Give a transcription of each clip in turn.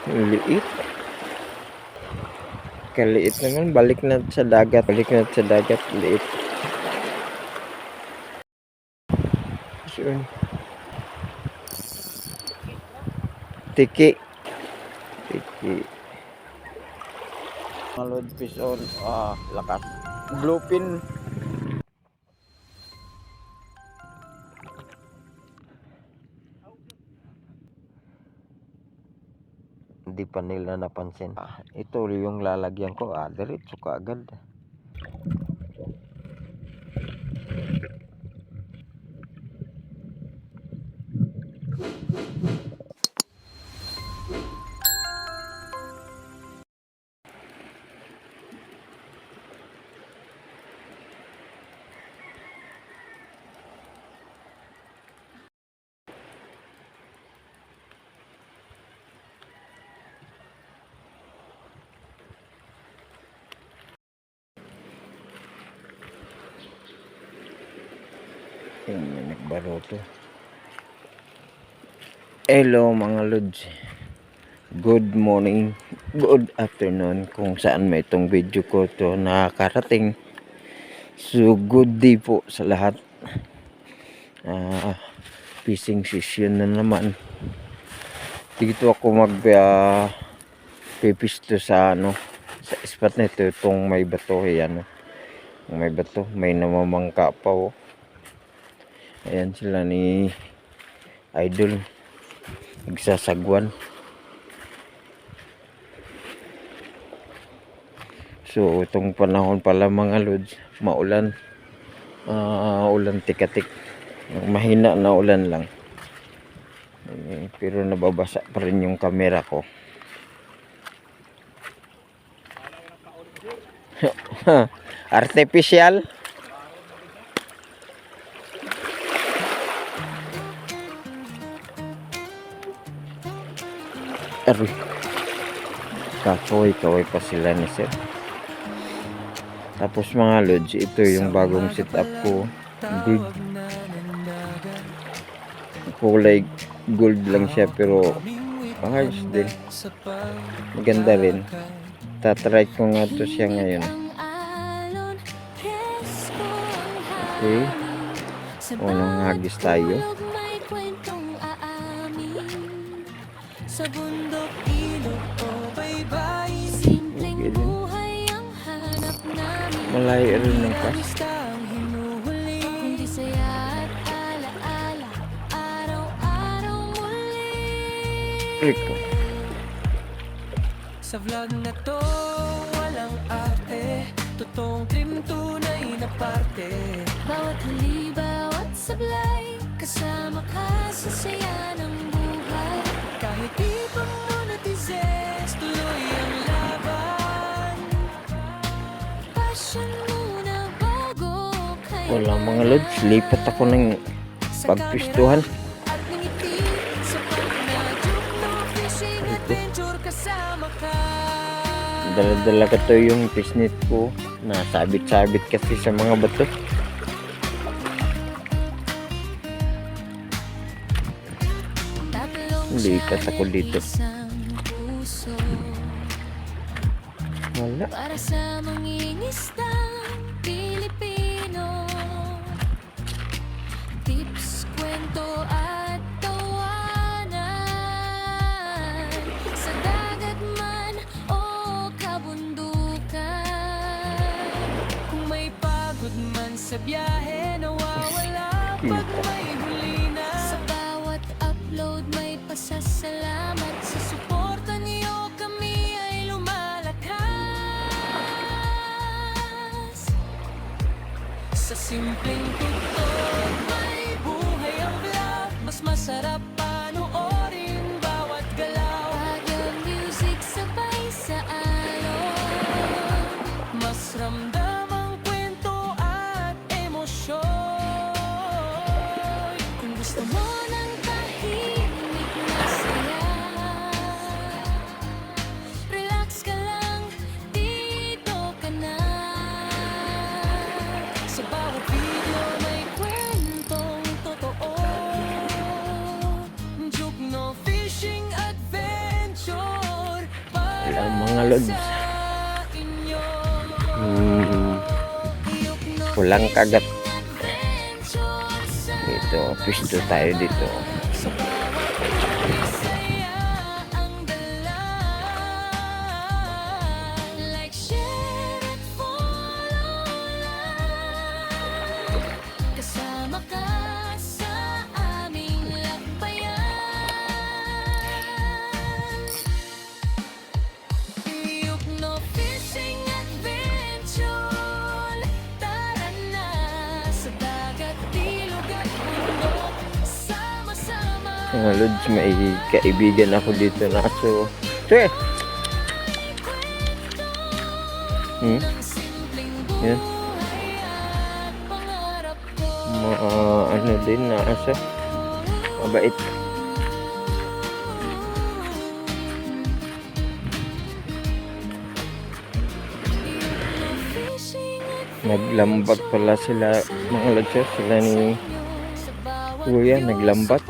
Liit. Kaliit naman. Balik na sa dagat. Liit. So, tiki. Malod fish on. Lakas. Bluefin. Hindi pa nila napansin. Ito yung lalagyan ko. Diretso ka agad. Yung nagbaroto. Hello mga lods. Good morning, good afternoon kung saan may itong video ko to nakakarating. So good day po sa lahat. Fishing session na naman. Dito ako pipisto sa sa spot na ito, itong may bato. Ayan, may bato, may namamangka pa. Ayan sila ni Idol nagsasagwan. So itong panahon pala mga lods, maulan. Ulan tikatik. Mahina na ulan lang. Pero nababasa pa rin yung camera ko. Artificial. Aroy. Kakoy pa sila ni sir. Tapos mga lods, ito yung bagong setup ko. Gold. Kulay gold lang siya pero ayos din. Maganda rin. Tatry ko nga to siya ngayon. Okay. Unang hagis tayo. Sa bundok, ilog o baybay, simpleng buhay ang hanap namin. Malayo rin ng kas. Kundi saya at alaala, araw-araw muli. Rico. Sa vlog na to, walang arte, totoong trim, tunay na parte. Bawat huli, bawat sablay, kasama ka sa saya ng buhay. Kahit di pa monetizes, tuloy ang laban. Passion muna bago kaya. Wala mga lods, lipat ako ng pagpistuhan. Dala-dala ka to yung fishnet ko. Nasabit-sabit kasi sa mga bato. Likat ako dito. Wala. Para sa mangingistang Pilipino, tips, kwento at tawanan. Sa dagat man o kabundukan, kung may pagod man sa biyahe, nawawala pag may huli na. Sa bawat upload may pasasalamat, sa suporta niyo kami ay lumalakas. Sa simpleng tutok may buhay ang vlog, mas masarap panoorin bawat galaw. Bagyang music sabay sa alon, mas ramdam ang kwento at emosyon. Kung gusto mo ng tahimik na saya, relax ka lang, dito ka na. Sa bawat video may kwentong totoo, sila mga lods. Walang kagat. Dito, pisto tayo dito. Kasama ka sa aming lakbayan. Yukno Fishing Adventure. Tara na sa dagat, ilog at bundok. Sama-sama Mga lods, may kaibigan ako dito na aso. Sige! ng simpleng Yan. buhay at pangarap ko. Ano din na aso. Mabait. Fishing Naglambat pala sila mga lods. Sila ni Kuya naglambat.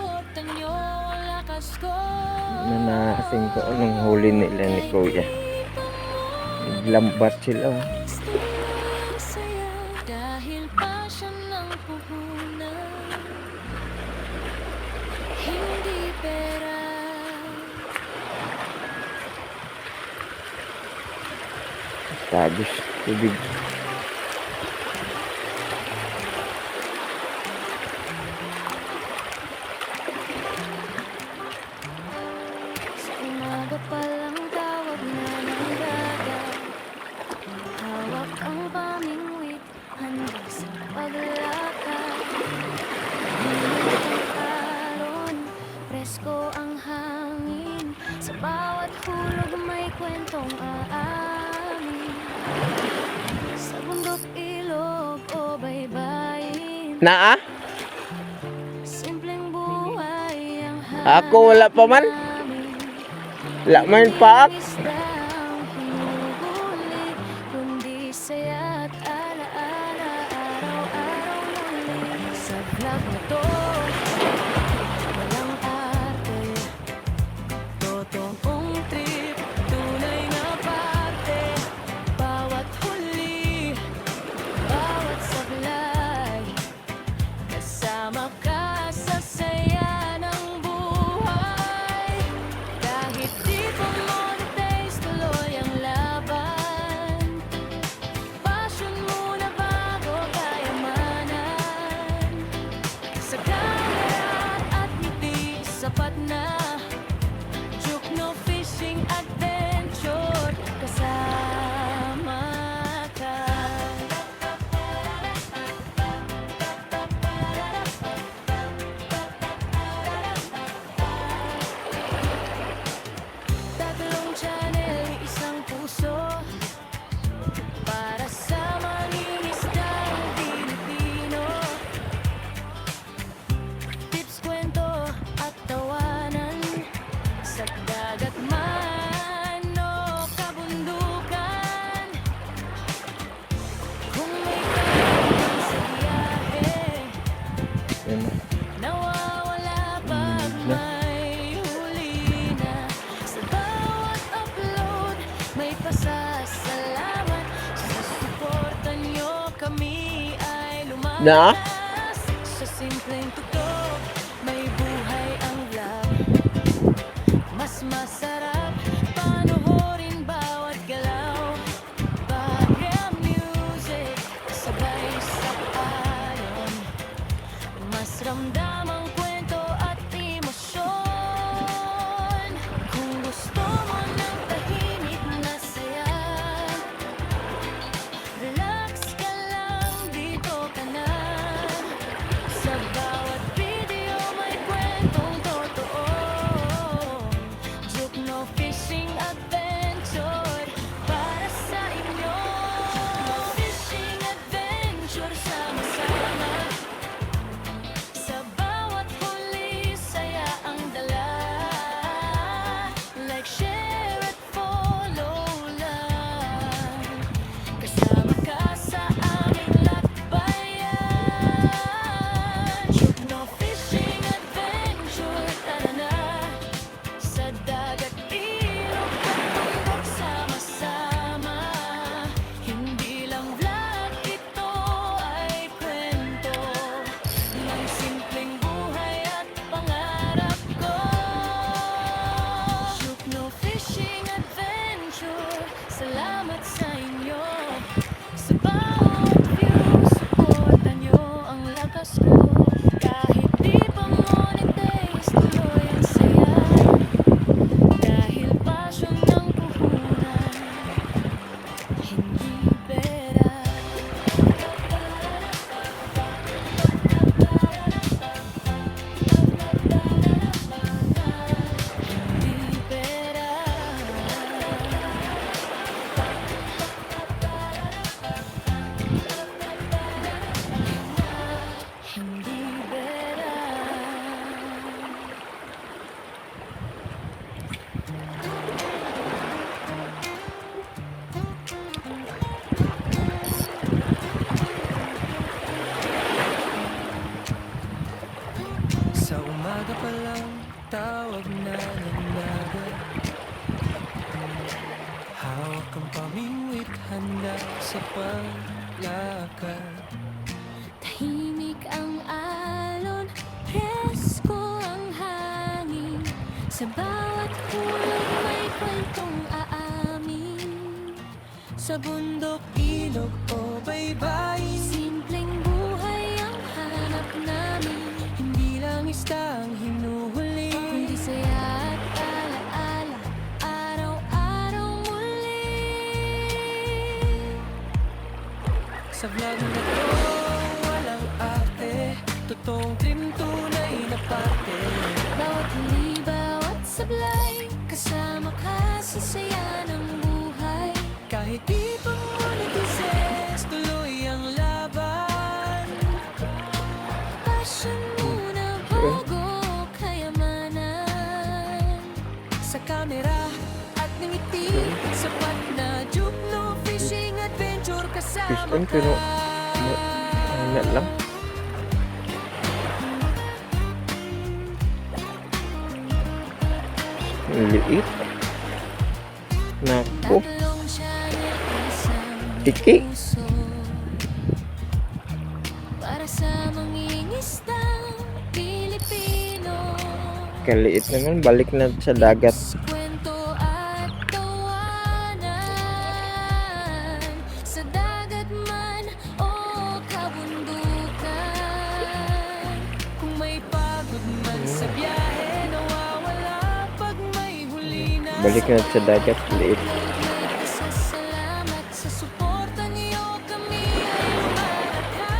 Nanasing ko anong huli nila ni Kuya. Naglambat sila. Dahil passion ng puhunan, hindi pera. Tabis. Tubig. Sa umaga pa lang tawag na ng dagat. Hawak ang pamingwit, handa sa paglalakad. Mainit ang alon, presko ang hangin. Sa bawat hulog may kwentong aamin. Sa bundok, ilog o baybayin, Naa? simpleng buhay ang Ako wala pa man. namin. Wala man pa. Isdang hinuhuli, kundi saya at alaala, araw-araw muli. Sa vlog na to, walang arte, totoong trip, tunay na parte. Bawat huli, bawat sablay, kasama ka sa saya ng buhay. Kahit di pa monetize, tuloy ang laban. Passion muna bago kayamanan. Sa camera at ngiti, sapat na. Yukno Fishing Adventure, kasama ka. Tatlong channel, isang puso, para sa mangingisdang Pilipino. Tips, kwento at tawanan, sa dagat man o kabundukan. Kung may kailangan sa biyahe, Yan. nawawala pag may huli na. Sa bawat upload, may pasasalamat. Sa suporta nyo, kami ay lumakas. Na? Sa simpleng tutok, may buhay ang vlog. Mas masarap panoorin bawat galaw. Background music, sabay sa alon. Mas ramdam ang kwento at emosyon. Kung gusto mo ng tahimik na saya, relax ka lang, dito ka na. tawag na ng dagat. Hawak ang pamingwit, handa sa paglakad. Tahimik ang alon, presko ang hangin. Sa bawat hulog may kwentong aamin. Sa bundok, ilog o baybayin, Simpleng buhay ang hanap namin. hindi lang isda ang hinuhuli, Kundi saya at alaala, araw-araw muli. Sa vlog na to, walang ate, totoong trim, tunay na parte. Bawat huli, bawat sablay, kasama ka sa saya ng buhay. Kahit di pa monetize, tuloy ang laban. Passion muna bago kayamanan. Sa camera at ngiti, sapat na juke, no fishing adventure kasama Fish pero ano lang. Ang liit. Naku, Tatlong channel, isang Tiki. puso. Para sa mangingistang Pilipino. kaliit naman. Balik na sa dagat. Kwento at tawanan. Sa dagat man o kabundukan. Kung may pagod man sa biyahe, nawawala pag may huli na. Balik na sa dagat. Liit. Salamat sa suporta niyo, kami ay malakas.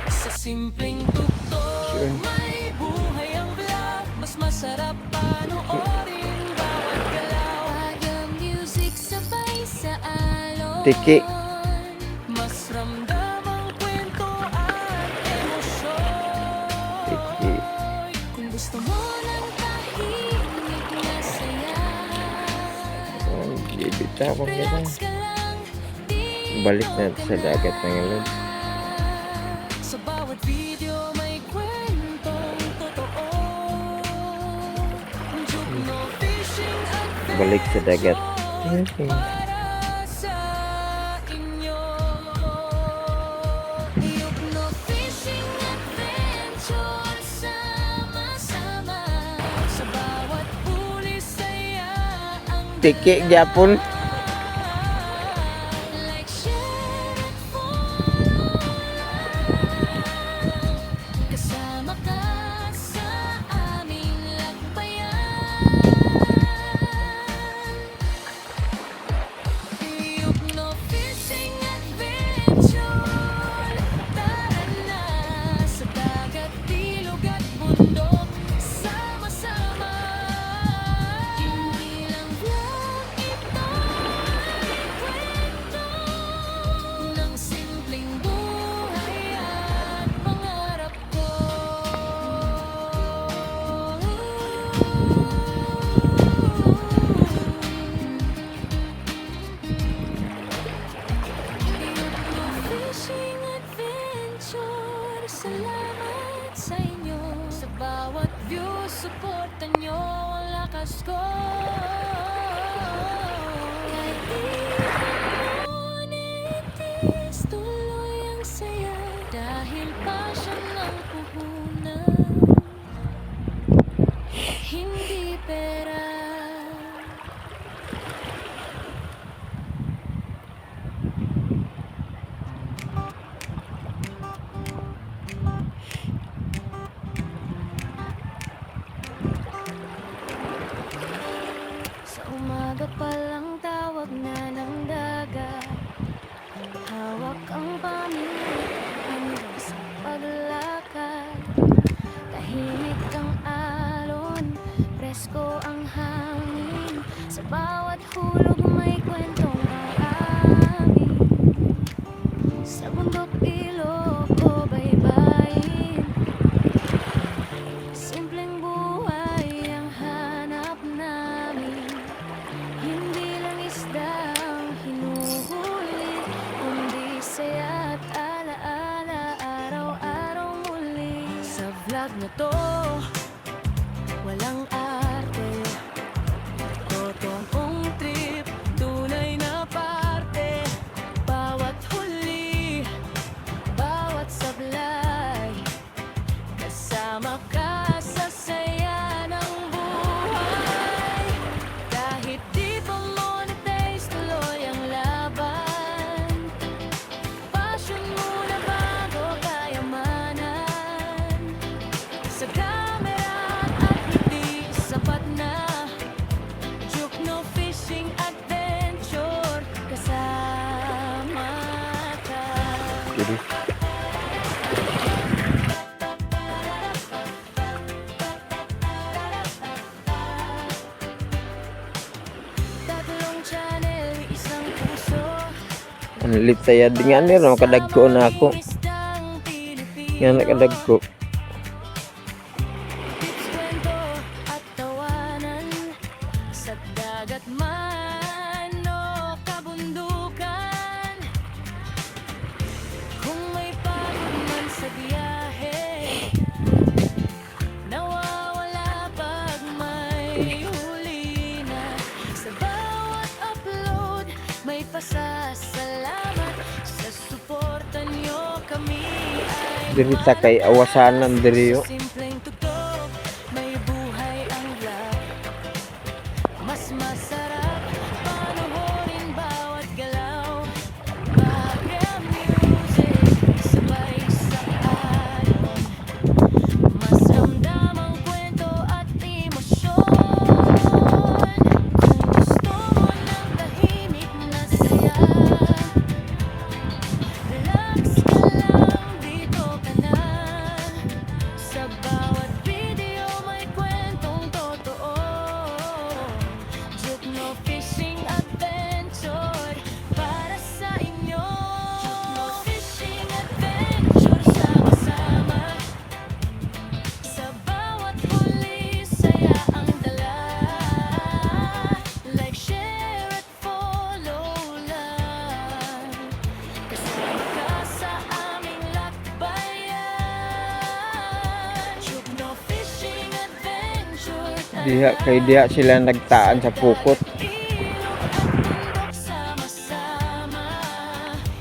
Sa simpleng tuktok, Sure. may buhay ang vlog. Mas masarap panoorin bawat galaw. Pag ang music sabay sa alon. Tiki. Mas ramdam ang kwento at emosyon. Tiki. Kung gusto mo ng tahimik na saya, Oh, bibitawan ka lang. relax ka lang, di Balik na sa dagat ngayon. Sa bawat video may kwentong totoo. Juke, no fishing adventure Balik sa dagat. para sa inyo. Yugno fishing adventure, sama-sama. Sa bawat huli, saya ang Tiki gyapon. Like, share and follow. Kasama ka sa aming lakbayan. Yugno fishing adventure. Tara na sa dagat, ilog at bundok, sama-sama. Hindi lang vlog ito, ay kwento Ng simpleng buhay at pangarap ko. Fishing adventure, salamat sa inyo. Sa bawat view, suporta nyo ang lakas ko. Kahit di pa monetize, tuloy ang saya. Dahil passion ang puhunan, hindi pera. Sa umaga pa lang tawag na ng dagat. Hawak ang pamilya hanggang sa paglakad. Tahimik ang alon, presko ang hangin. Sa bawat hulog may kwentong aamin. Sa bundok, ilog o baybayin, simpleng buhay ang hanap namin. Hindi lang isda ang hinuhuli, kundi saya at alaala, araw-araw muli. Sa vlog na to, walang arte. Totoong trip, tunay na parte. Bawat huli, bawat sablay, kasama ka sa saya ng buhay. Kahit di pa monetize, tuloy ang laban. Passion muna bago kayamanan. Sa camera at hindi sapat na. Joke no fishing adventure, kasama ka. Jadi, Tatlong channel, isang puso. ang lit saya dengan ni ram kadagko na ako. Isdang Pilipino. Nga nakadagko. Tips, kwento at tawanan. Sa dagat man o kabundukan. Kung may pagod man sa biyahe, nawawala pag may huli na. Sa bawat upload, may pasasalamat. Sa suporta nyo kami ay Diri ta kay awasanan diri yo. sa simpleng tugtog, may buhay ang vlog. Mas masarap panoorin bawat galaw. Background music, sabay sa alon. Mas ramdam ang kwento at emosyon. Kung gusto mo ng tahimik na saya, relax ka lang, dito ka na. Sa bawat video may kwentong totoo. Joke no fishing adventure para sa inyo. Joke no fishing adventure, sama-sama. Sa bawat huli, saya ang dala. Like, share at follow lang. Kasama ka sa aming lakbayan. Joke no fishing adventure. Diha kay diha sila nagtaan sa pukot. Ilog at bundok sama-sama.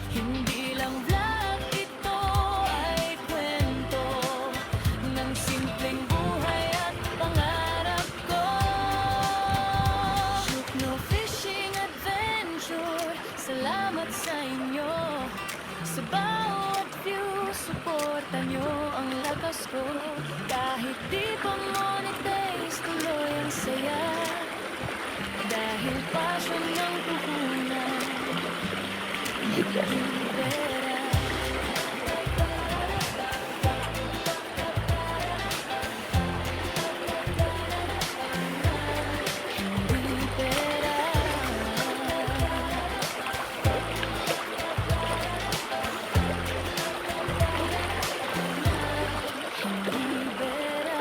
Hindi lang vlog, ito ay kwento ng simpleng buhay at pangarap ko. Joke no fishing adventure, salamat sa inyo. Sa bawat view, suporta nyo ang lakas ko. Kahit di pa monetize, tuloy ang saya. Dahil passion ng puhunan, hindi pera. Hindi pera. Hindi pera.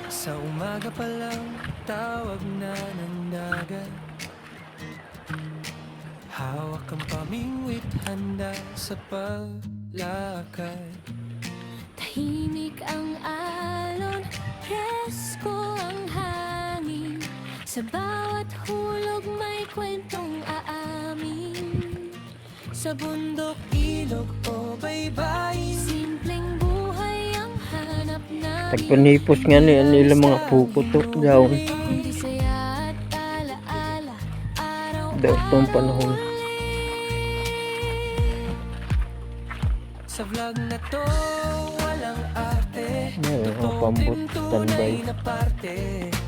Sa umaga pa lang, tawag na ng dagat. Hawak ang pamingwit, handa sa paglakad. Tahimik ang alon, presko ang hangin. Sa bawat hulog may kwentong aamin. Sa bundok, ilog o baybayin, Simpleng buhay ang hanap namin. Tagpanipos nga ni nila mga pukot to daw. Kundi saya at alaala, Daw tong panahon. sa vlog na to, walang arte. Ngayon, mga Totoong pambot, tunay standby. na parte.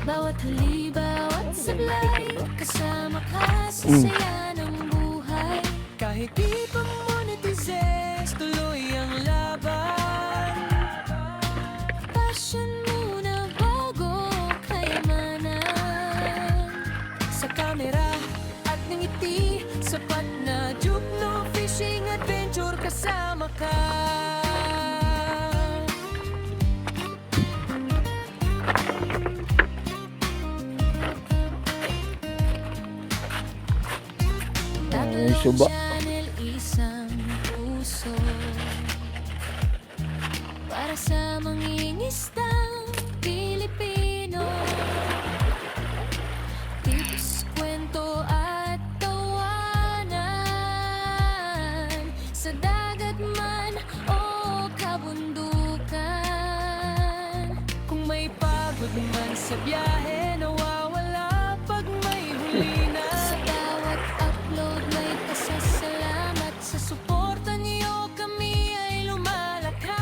Bawat huli, bawat sablay, kasama ka sa Mm. saya ng buhay. Kahit di pa monetize, tuloy ang laban. Passion muna bago kayamanan. Sa camera at ngiti, sapat na joke no fishing adventure, kasama ka. suba. Channel Isang Puso, para sa mangingistang Pilipino. Tips, kwento at tawanan, sa dagat man o kabundukan. Kung may pagod man sa biyahe, nawawala pag may huli na. Sa bawat upload may pasasalamat, sa suporta niyo kami ay lumalakas.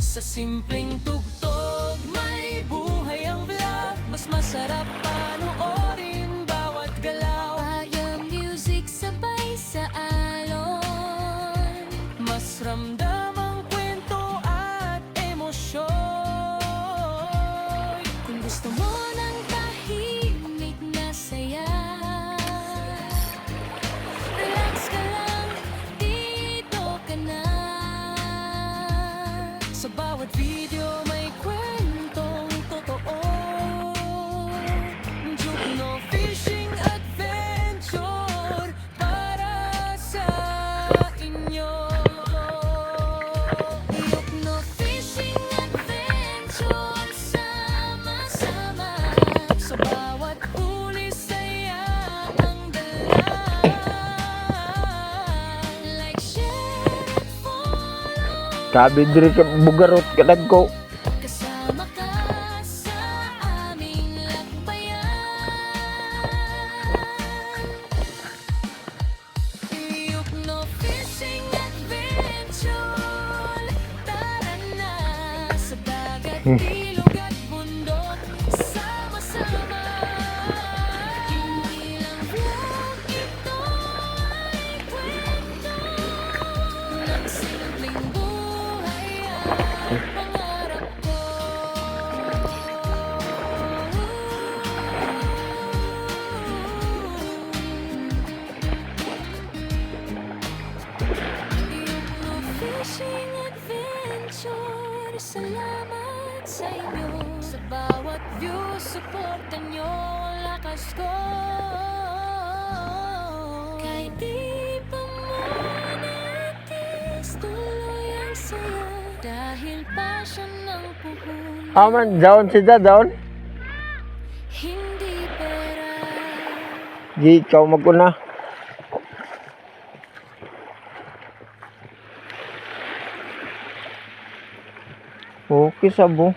Sa simpleng tugtog, may buhay ang vlog. Mas masarap panoorin bawat galaw. Payam music sabay sa alon, Mas ramdam ang kwento at emosyon. kung gusto mo ng tahimik na saya, relax ka lang, dito ka na. Sa bawat video may kwentong totoo. Jukno Fishing Adventure para sa inyo. Yukno Fishing Adventure, sama-sama. Sa bawat huli saya ang dala. Like, share, and follow. Sabi diri ka bugarot kadag ko. Kasama ka sa aming lakbayan. Yukno Fishing Adventure. Tara na sa dagat, ilog at bundok. Sama-sama. Hindi lang vlog, ito ay kwento ng simpleng buhay at pangarap ko. Yukno Fishing Adventure, salamat sa inyo. Sa bawat view, suportan nyo ang lakas ko. Kahit di pa monetis, tuloy ang saya. Dahil passion ng puhunan, Aman down siya down. hindi pera. Di ikaw maguna. Okay sabo.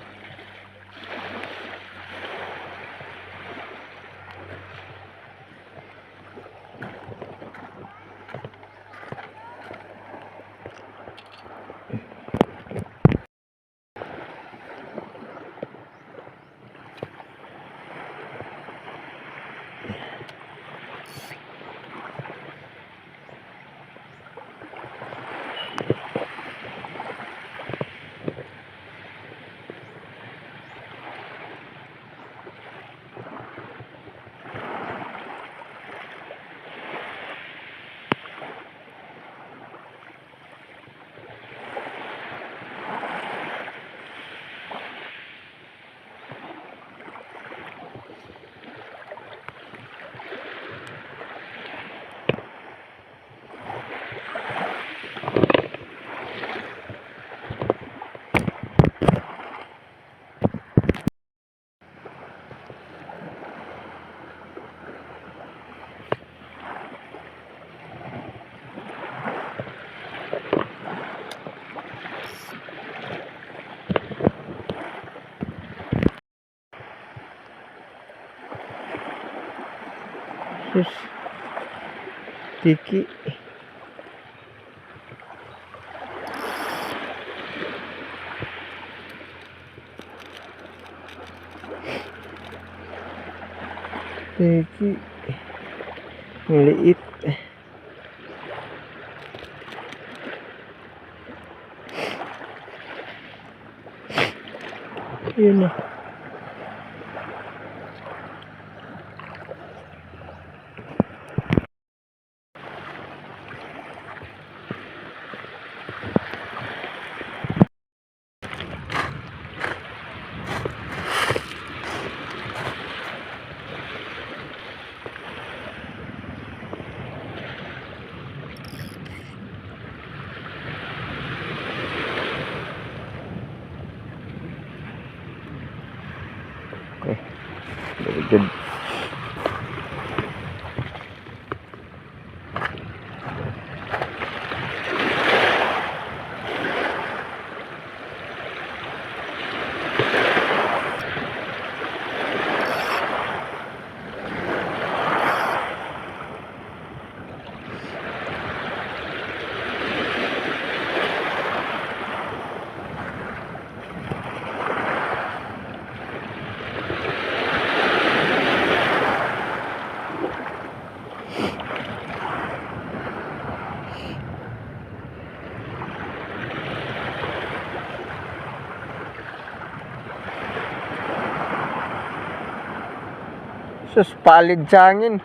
Sus. Tiki. Tiki. Maliit. Yun na. Good. Sus, palid sa hangin.